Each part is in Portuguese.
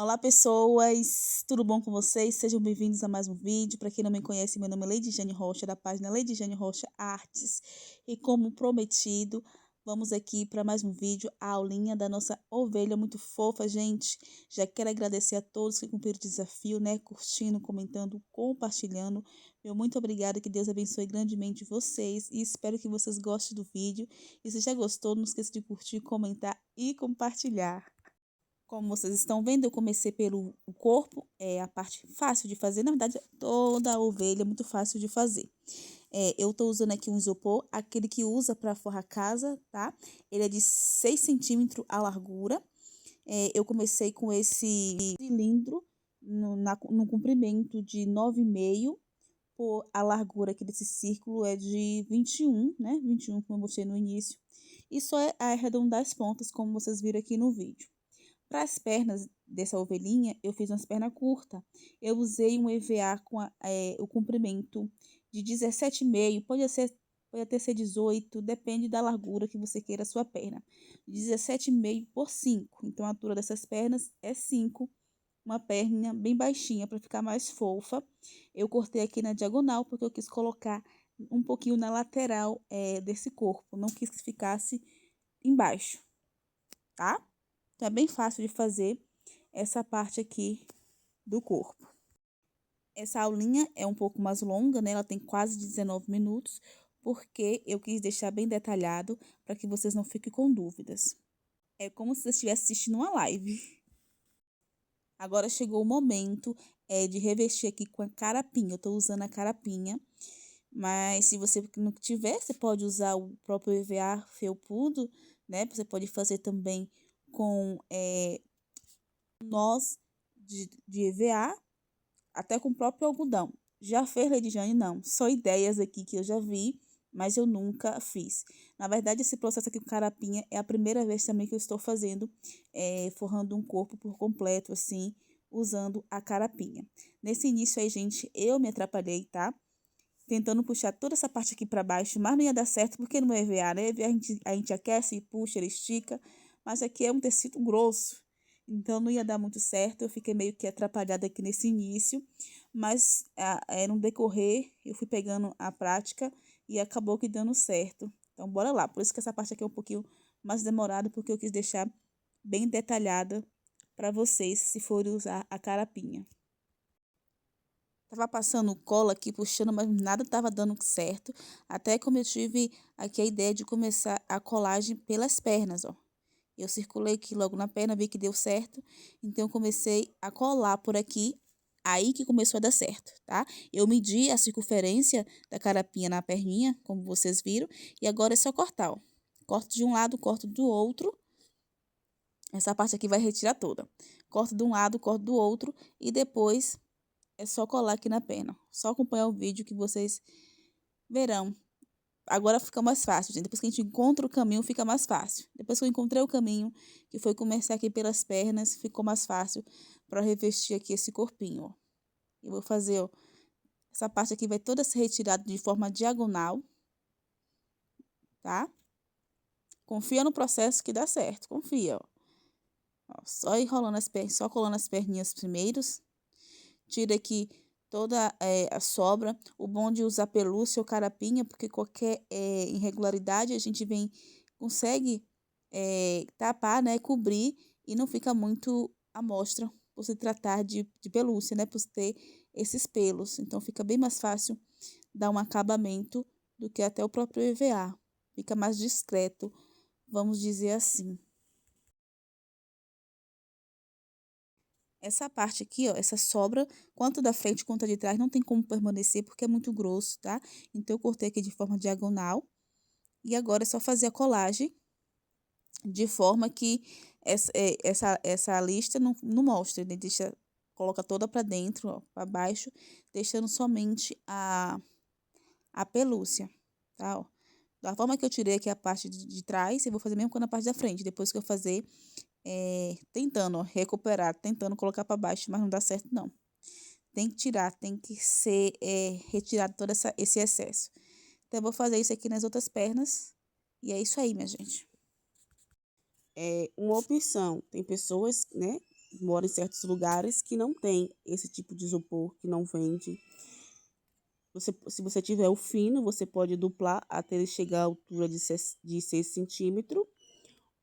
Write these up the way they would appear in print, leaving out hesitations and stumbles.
Olá, pessoas! Tudo bom com vocês? Sejam bem-vindos a mais um vídeo. Para quem não me conhece, meu nome é Lady Jane Rocha, da página Lady Jane Rocha Artes. E como prometido, vamos aqui para mais um vídeo, a aulinha da nossa ovelha muito fofa, gente. Já quero agradecer a todos que cumpriram o desafio, né? Curtindo, comentando, compartilhando. Meu muito obrigada, que Deus abençoe grandemente vocês e espero que vocês gostem do vídeo. E se já gostou, não esqueça de curtir, comentar e compartilhar. Como vocês estão vendo, eu comecei pelo corpo, é a parte fácil de fazer. Na verdade, toda a ovelha é muito fácil de fazer. Eu tô usando aqui um isopor, aquele que usa para forrar casa, tá? Ele é de 6 centímetros a largura. Eu comecei com esse cilindro no comprimento de 9,5. Por a largura aqui desse círculo é de 21, né? 21, como eu mostrei no início. E só é arredondar as pontas, como vocês viram aqui no vídeo. Para as pernas dessa ovelhinha, eu fiz umas pernas curtas. Eu usei um EVA com o comprimento de 17,5, pode até ser 18, depende da largura que você queira a sua perna. 17,5 por 5. Então, a altura dessas pernas é 5. Uma perna bem baixinha para ficar mais fofa. Eu cortei aqui na diagonal porque eu quis colocar um pouquinho na lateral desse corpo. Não quis que ficasse embaixo, tá? Então, é bem fácil de fazer essa parte aqui do corpo. Essa aulinha é um pouco mais longa, né? Ela tem quase 19 minutos, porque eu quis deixar bem detalhado para que vocês não fiquem com dúvidas. É como se você estivesse assistindo uma live. Agora chegou o momento de revestir aqui com a carapinha. Eu estou usando a carapinha, mas se você não tiver, você pode usar o próprio EVA felpudo, né? Você pode fazer também com nós de EVA, até com o próprio algodão. Já fez, Lady Jane? Não. Só ideias aqui que eu já vi, mas eu nunca fiz. Na verdade, esse processo aqui com carapinha é a primeira vez também que eu estou fazendo, forrando um corpo por completo, assim, usando a carapinha. Nesse início aí, gente, eu me atrapalhei, tá? Tentando puxar toda essa parte aqui para baixo, mas não ia dar certo, porque no EVA, né? EVA a gente aquece e puxa, ele estica, mas aqui é um tecido grosso. Então, não ia dar muito certo, eu fiquei meio que atrapalhada aqui nesse início, mas no decorrer eu fui pegando a prática e acabou que dando certo. Então, bora lá. Por isso que essa parte aqui é um pouquinho mais demorada, porque eu quis deixar bem detalhada para vocês, se forem usar a carapinha. Tava passando cola aqui, puxando, mas nada tava dando certo. Até como eu tive aqui a ideia de começar a colagem pelas pernas, ó. Eu circulei aqui logo na perna, vi que deu certo. Então, eu comecei a colar por aqui. Aí que começou a dar certo, tá? Eu medi a circunferência da carapinha na perninha, como vocês viram. E agora é só cortar, ó. Corto de um lado, corto do outro. Essa parte aqui vai retirar toda. Corto de um lado, corto do outro. E depois é só colar aqui na perna. Só acompanhar o vídeo que vocês verão. Agora fica mais fácil, gente. Depois que a gente encontra o caminho, fica mais fácil. Depois que eu encontrei o caminho, que foi começar aqui pelas pernas, ficou mais fácil para revestir aqui esse corpinho, ó. Eu vou fazer, ó, essa parte aqui vai toda ser retirada de forma diagonal, tá? Confia no processo que dá certo, confia, ó. Ó, só enrolando as pernas, só colando as perninhas primeiros. Tira aqui toda a sobra. O bom de usar pelúcia ou carapinha, porque qualquer irregularidade a gente consegue tapar, né, cobrir e não fica muito à mostra por se tratar de pelúcia, né, por ter esses pelos. Então, fica bem mais fácil dar um acabamento do que até o próprio EVA. Fica mais discreto, vamos dizer assim. Essa parte aqui, ó, essa sobra, quanto da frente quanto de trás, não tem como permanecer porque é muito grosso, tá? Então, eu cortei aqui de forma diagonal. E agora é só fazer a colagem de forma que essa lista não mostre, né? Coloca toda para dentro, ó, para baixo, deixando somente a pelúcia, tá? Ó. Da forma que eu tirei aqui a parte de trás, eu vou fazer mesmo com a parte da frente. Depois que eu fazer tentando, ó, recuperar, tentando colocar para baixo, mas não dá certo, não. Tem que tirar, tem que ser retirado todo esse excesso. Então, eu vou fazer isso aqui nas outras pernas. E é isso aí, minha gente. Uma opção, tem pessoas, né, moro em certos lugares que não tem esse tipo de isopor, que não vende. Se você tiver o fino, você pode duplar até ele chegar à altura de 6 centímetros.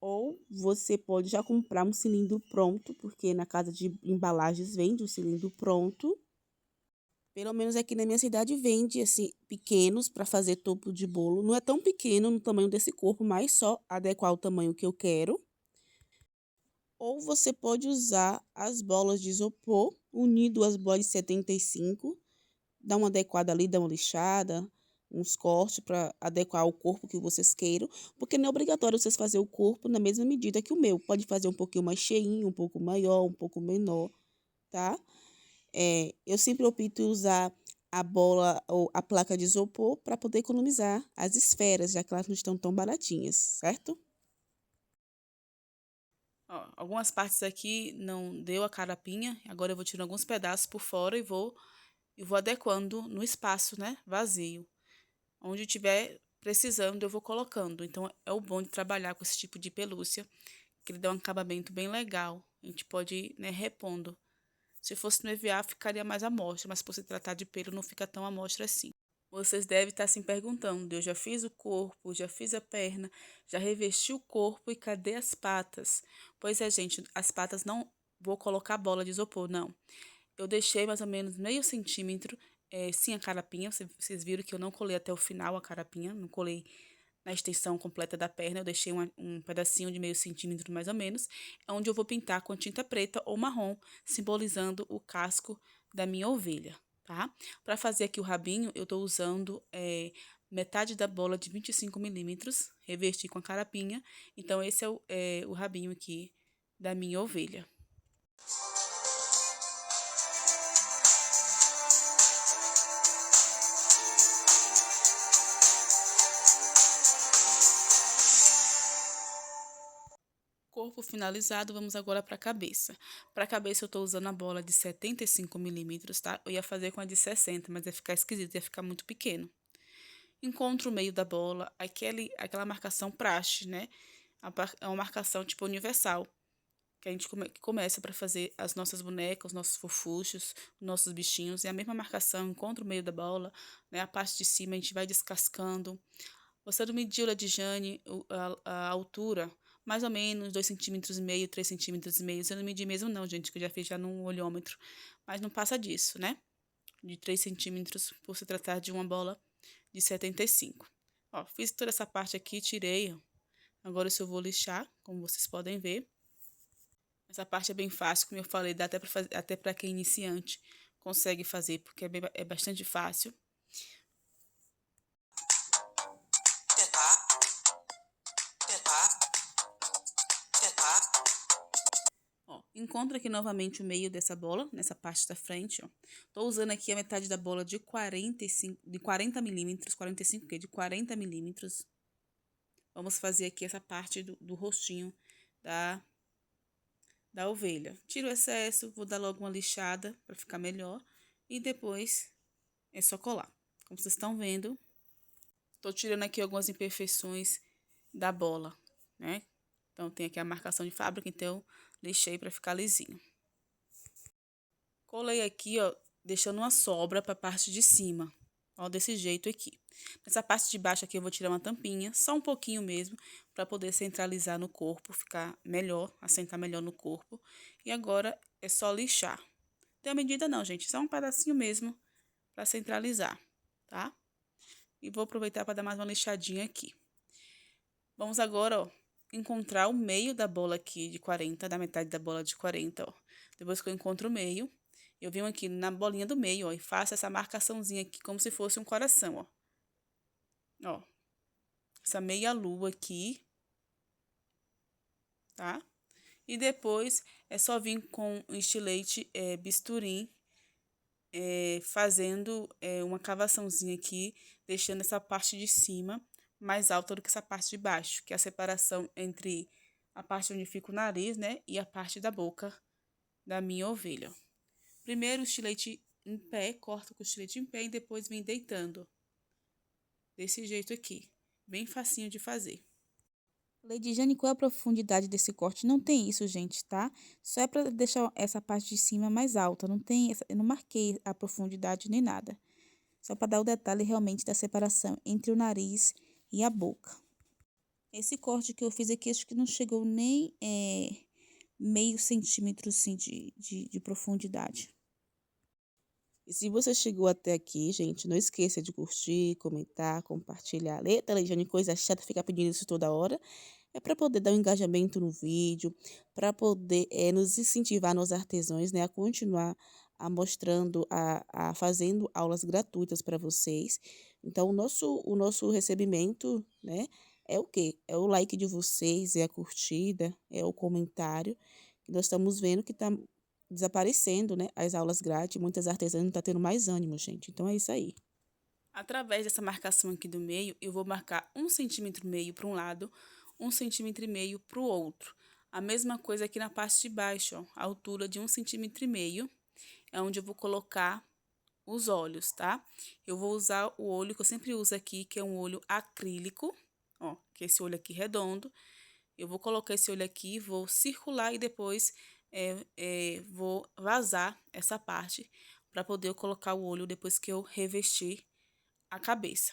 Ou você pode já comprar um cilindro pronto, porque na casa de embalagens vende o cilindro pronto. Pelo menos aqui na minha cidade vende, assim, pequenos para fazer topo de bolo. Não é tão pequeno no tamanho desse corpo, mas só adequar o tamanho que eu quero. Ou você pode usar as bolas de isopor, unido às bolas de 75, dar uma adequada ali, dar uma lixada, uns cortes para adequar o corpo que vocês queiram, porque não é obrigatório vocês fazer o corpo na mesma medida que o meu. Pode fazer um pouquinho mais cheinho, um pouco maior, um pouco menor, tá? Eu sempre opto em usar a bola ou a placa de isopor para poder economizar as esferas, já que elas não estão tão baratinhas, certo? Ó, algumas partes aqui não deu a carapinha, agora eu vou tirar alguns pedaços por fora e vou adequando no espaço, né, vazio. Onde tiver precisando, eu vou colocando. Então, é o bom de trabalhar com esse tipo de pelúcia, que ele dá um acabamento bem legal. A gente pode ir, né, repondo. Se fosse no EVA, ficaria mais à mostra, mas por se tratar de pelo, não fica tão à mostra assim. Vocês devem estar se perguntando, eu já fiz o corpo, já fiz a perna, já revesti o corpo e cadê as patas? Pois é, gente, as patas não vou colocar bola de isopor, não. Eu deixei mais ou menos meio centímetro, sem a carapinha. Vocês viram que eu não colei até o final a carapinha, não colei na extensão completa da perna, eu deixei um pedacinho de meio centímetro mais ou menos, onde eu vou pintar com tinta preta ou marrom, simbolizando o casco da minha ovelha, tá? Para fazer aqui o rabinho, eu estou usando metade da bola de 25 milímetros, revesti com a carapinha, então esse é o rabinho aqui da minha ovelha. Corpo finalizado, vamos agora para a cabeça. Para a cabeça eu estou usando a bola de 75 milímetros, tá? Eu ia fazer com a de 60, mas ia ficar esquisito, ia ficar muito pequeno. Encontro o meio da bola, aquela marcação praxe, né? É uma marcação tipo universal, que a gente que começa para fazer as nossas bonecas, os nossos fofuchos, os nossos bichinhos. É a mesma marcação, encontra o meio da bola, né? A parte de cima a gente vai descascando. Você não mediu, Ladijane, a altura, mais ou menos 2,5 cm, 3,5 cm. Eu não medi mesmo não, gente, que eu já fiz já no olhômetro. Mas não passa disso, né? De 3 centímetros, por se tratar de uma bola de 75. Ó, fiz toda essa parte aqui, tirei, ó. Agora eu vou lixar, como vocês podem ver. Essa parte é bem fácil, como eu falei, dá até para fazer, até para quem é iniciante consegue fazer, porque é bastante fácil. Ó, encontro aqui novamente o meio dessa bola, nessa parte da frente, ó. Tô usando aqui a metade da bola de 40 milímetros, 45 quê? De 40 milímetros. Vamos fazer aqui essa parte do rostinho da ovelha. Tiro o excesso, vou dar logo uma lixada para ficar melhor e depois é só colar. Como vocês estão vendo, tô tirando aqui algumas imperfeições da bola, né? Então tem aqui a marcação de fábrica, então lixei para ficar lisinho. Colei aqui, ó, deixando uma sobra para a parte de cima, ó, desse jeito aqui. Nessa parte de baixo aqui eu vou tirar uma tampinha, só um pouquinho mesmo, para poder centralizar no corpo, ficar melhor, assentar melhor no corpo. E agora é só lixar. Tem a medida não, gente, só um pedacinho mesmo para centralizar, tá? E vou aproveitar para dar mais uma lixadinha aqui. Vamos agora, ó, encontrar o meio da bola aqui de 40, da metade da bola de 40, ó. Depois que eu encontro o meio, eu venho aqui na bolinha do meio, ó, e faço essa marcaçãozinha aqui como se fosse um coração, ó. Ó, essa meia lua aqui, tá? E depois é só vir com um estilete bisturim, fazendo uma cavaçãozinha aqui, deixando essa parte de cima mais alta do que essa parte de baixo, que é a separação entre a parte onde fica o nariz, né, e a parte da boca da minha ovelha. Primeiro o estilete em pé, corto com o estilete em pé e depois vem deitando. Desse jeito aqui, bem facinho de fazer. Lady Jane, qual é a profundidade desse corte? Não tem isso, gente, tá? Só é para deixar essa parte de cima mais alta. Não tem eu não marquei a profundidade nem nada. Só para dar o detalhe realmente da separação entre o nariz e a boca. Esse corte que eu fiz aqui, acho que não chegou nem meio centímetro assim, de profundidade. E se você chegou até aqui, gente, não esqueça de curtir, comentar, compartilhar. Eita, Legiane, coisa chata ficar pedindo isso toda hora. É para poder dar um engajamento no vídeo, para poder nos incentivar nós artesãos, né, a continuar mostrando, fazendo aulas gratuitas para vocês. Então, o nosso recebimento, né, é o quê? É o like de vocês, é a curtida, é o comentário, que nós estamos vendo que está desaparecendo, né, as aulas grátis, muitas artesãs não estão tendo mais ânimo, gente. Então, é isso aí. Através dessa marcação aqui do meio, eu vou marcar 1,5 cm para um lado, 1,5 cm para o outro. A mesma coisa aqui na parte de baixo, ó, a altura de 1,5 cm é onde eu vou colocar os olhos, tá? Eu vou usar o olho que eu sempre uso aqui, que é um olho acrílico, ó, que é esse olho aqui redondo. Eu vou colocar esse olho aqui, vou circular e depois vou vazar essa parte para poder eu colocar o olho depois que eu revestir a cabeça.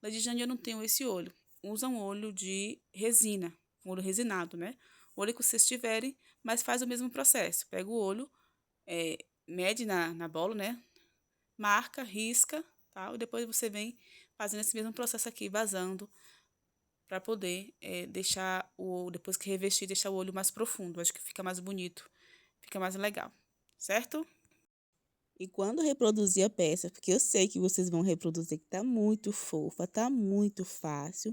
Lady Jane, eu não tenho esse olho. Usa um olho de resina, um olho resinado, né? O olho que vocês tiverem, mas faz o mesmo processo. Pega o olho, mede na bola, né? Marca, risca, tá? E depois você vem fazendo esse mesmo processo aqui, vazando, para poder deixar depois que revestir, deixar o olho mais profundo. Acho que fica mais bonito, fica mais legal, certo? E quando reproduzir a peça, porque eu sei que vocês vão reproduzir, que tá muito fofa, tá muito fácil.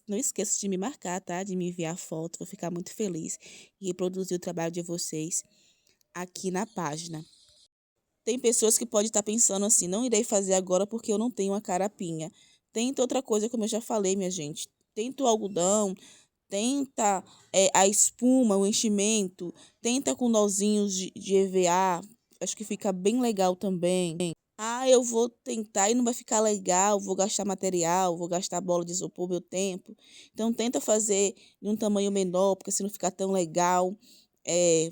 Não esqueça de me marcar, tá? De me enviar foto, vou ficar muito feliz e reproduzir o trabalho de vocês aqui na página. Tem pessoas que podem estar pensando assim, não irei fazer agora porque eu não tenho uma carapinha. Tenta outra coisa, como eu já falei, minha gente. Tenta o algodão, tenta a espuma, o enchimento, tenta com nozinhos de EVA, acho que fica bem legal também. Ah, eu vou tentar e não vai ficar legal, vou gastar material, vou gastar bola de isopor, meu tempo. Então, tenta fazer em um tamanho menor, porque se não ficar tão legal,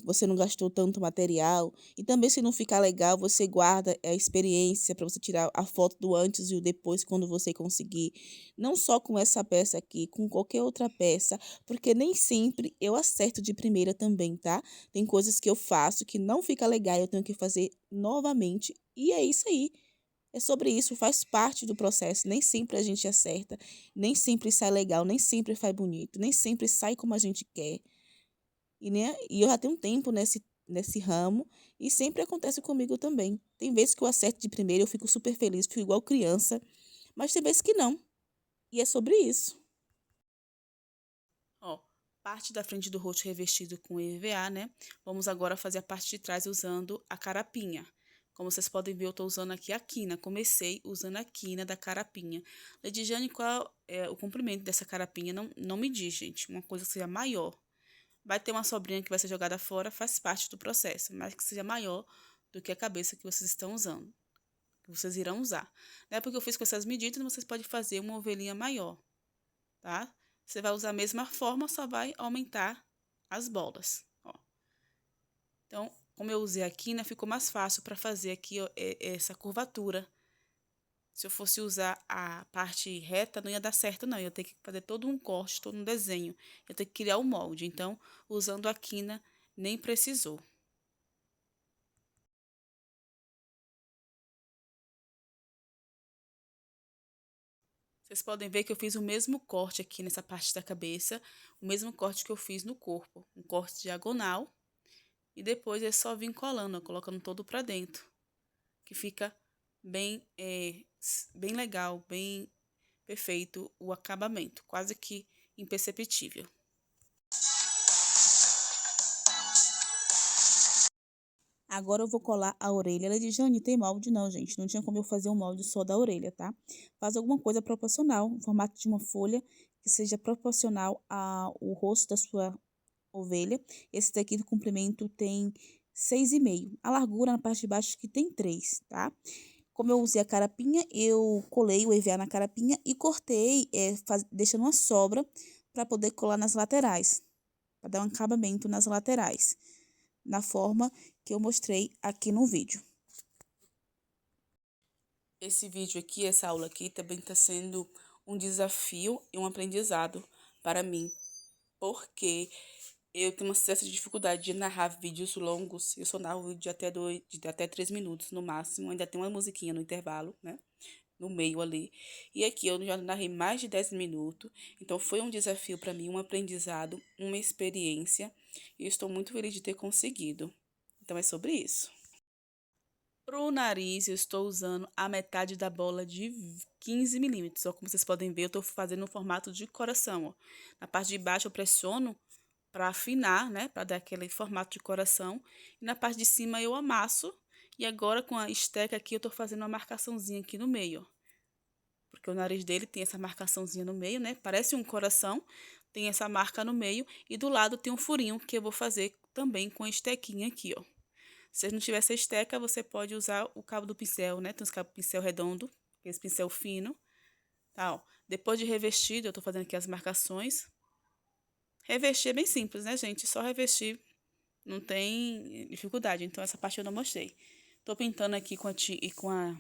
você não gastou tanto material. E também, se não ficar legal, você guarda a experiência para você tirar a foto do antes e o depois, quando você conseguir. Não só com essa peça aqui, com qualquer outra peça, porque nem sempre eu acerto de primeira também, tá? Tem coisas que eu faço que não fica legal, eu tenho que fazer novamente. E é isso aí. É sobre isso, faz parte do processo. Nem sempre a gente acerta, nem sempre sai legal, nem sempre faz bonito, nem sempre sai como a gente quer. E eu já tenho um tempo nesse ramo e sempre acontece comigo também. Tem vezes que eu acerto de primeira, eu fico super feliz, fico igual criança, mas tem vezes que não. E é sobre isso. Ó, parte da frente do rosto revestido com EVA, né? Vamos agora fazer a parte de trás usando a carapinha. Como vocês podem ver, eu estou usando aqui a quina. Comecei usando a quina da carapinha. Lady Jane, qual é o comprimento dessa carapinha? Não me diz, gente. Uma coisa que seja maior. Vai ter uma sobrinha que vai ser jogada fora, faz parte do processo, mas que seja maior do que a cabeça que vocês estão usando, que vocês irão usar. Não é porque eu fiz com essas medidas, vocês podem fazer uma ovelhinha maior, tá? Você vai usar a mesma forma, só vai aumentar as bolas, ó. Então, como eu usei aqui, né, ficou mais fácil para fazer aqui ó, essa curvatura. Se eu fosse usar a parte reta, não ia dar certo, não. Eu ia ter que fazer todo um corte, todo um desenho. Eu ia ter que criar o molde. Então, usando a quina, nem precisou. Vocês podem ver que eu fiz o mesmo corte aqui nessa parte da cabeça, o mesmo corte que eu fiz no corpo. Um corte diagonal. E depois é só vir colando, ó, colocando todo pra dentro. Que fica bem, bem legal, bem perfeito o acabamento. Quase que imperceptível. Agora eu vou colar a orelha. Ela diz, Jane, tem molde? Não, gente. Não tinha como eu fazer um molde só da orelha, tá? Faz alguma coisa proporcional, no formato de uma folha, que seja proporcional ao rosto da sua ovelha. Esse daqui do comprimento tem 6,5. A largura na parte de baixo que tem 3, tá? Como eu usei a carapinha, eu colei o EVA na carapinha e cortei, deixando uma sobra para poder colar nas laterais, para dar um acabamento nas laterais, na forma que eu mostrei aqui no vídeo. Esse vídeo aqui, essa aula aqui, também está sendo um desafio e um aprendizado para mim, porque eu tenho uma certa dificuldade de narrar vídeos longos. Eu só narro vídeo de até 3 minutos no máximo. Ainda tem uma musiquinha no intervalo, né? No meio ali. E aqui eu já narrei mais de 10 minutos. Então foi um desafio para mim, um aprendizado, uma experiência. E estou muito feliz de ter conseguido. Então é sobre isso. Para o nariz, eu estou usando a metade da bola de 15 milímetros. Ó, como vocês podem ver, eu estou fazendo no formato de coração. Ó. Na parte de baixo eu pressiono para afinar, né? Para dar aquele formato de coração. E na parte de cima eu amasso. E agora com a esteca aqui eu estou fazendo uma marcaçãozinha aqui no meio. Ó. Porque o nariz dele tem essa marcaçãozinha no meio, né? Parece um coração. Tem essa marca no meio. E do lado tem um furinho que eu vou fazer também com a estequinha aqui, ó. Se não tiver essa esteca, você pode usar o cabo do pincel, né? Tem os cabos do pincel redondo, esse pincel fino. Tá, ó. Depois de revestido, eu tô fazendo aqui as marcações. Revestir é bem simples, né, gente? Só revestir não tem dificuldade. Então, essa parte eu não mostrei. Tô pintando aqui com a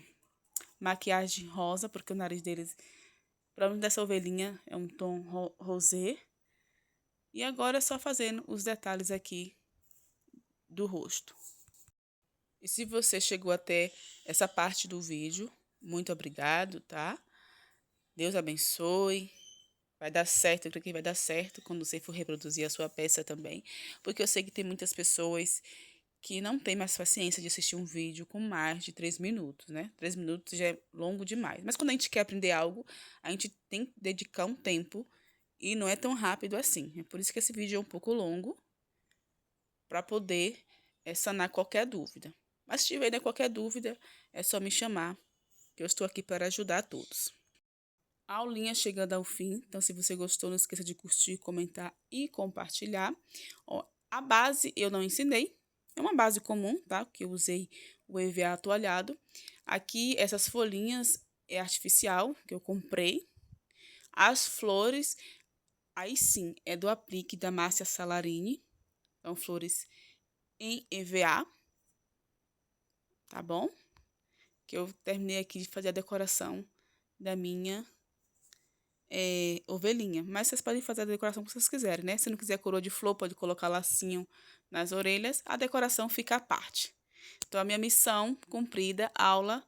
maquiagem rosa, porque o nariz deles, pra mim, dessa ovelhinha, é um tom rosé. E agora é só fazendo os detalhes aqui do rosto. E se você chegou até essa parte do vídeo, muito obrigado, tá? Deus abençoe. Vai dar certo, eu creio que vai dar certo quando você for reproduzir a sua peça também. Porque eu sei que tem muitas pessoas que não têm mais paciência de assistir um vídeo com mais de 3 minutos, né? 3 minutos já é longo demais. Mas quando a gente quer aprender algo, a gente tem que dedicar um tempo e não é tão rápido assim. É por isso que esse vídeo é um pouco longo, para poder sanar qualquer dúvida. Mas se tiver ainda qualquer dúvida, é só me chamar, que eu estou aqui para ajudar a todos. A aulinha chegando ao fim, então se você gostou, não esqueça de curtir, comentar e compartilhar. Ó, a base eu não ensinei, é uma base comum, tá? Que eu usei o EVA atualhado. Aqui, essas folhinhas é artificial, que eu comprei. As flores, aí sim, é do aplique da Márcia Salarini. São flores em EVA, tá bom? Que eu terminei aqui de fazer a decoração da minha ovelhinha. Mas vocês podem fazer a decoração que vocês quiserem, né? Se não quiser coroa de flor, pode colocar lacinho nas orelhas. A decoração fica à parte. Então, a minha missão cumprida, aula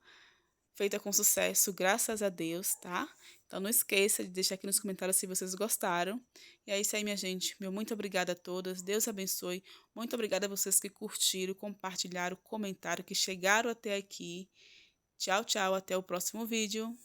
feita com sucesso, graças a Deus, tá? Então, não esqueça de deixar aqui nos comentários se vocês gostaram. E é isso aí, minha gente. Meu muito obrigada a todas. Deus abençoe. Muito obrigada a vocês que curtiram, compartilharam, comentaram, que chegaram até aqui. Tchau, tchau. Até o próximo vídeo.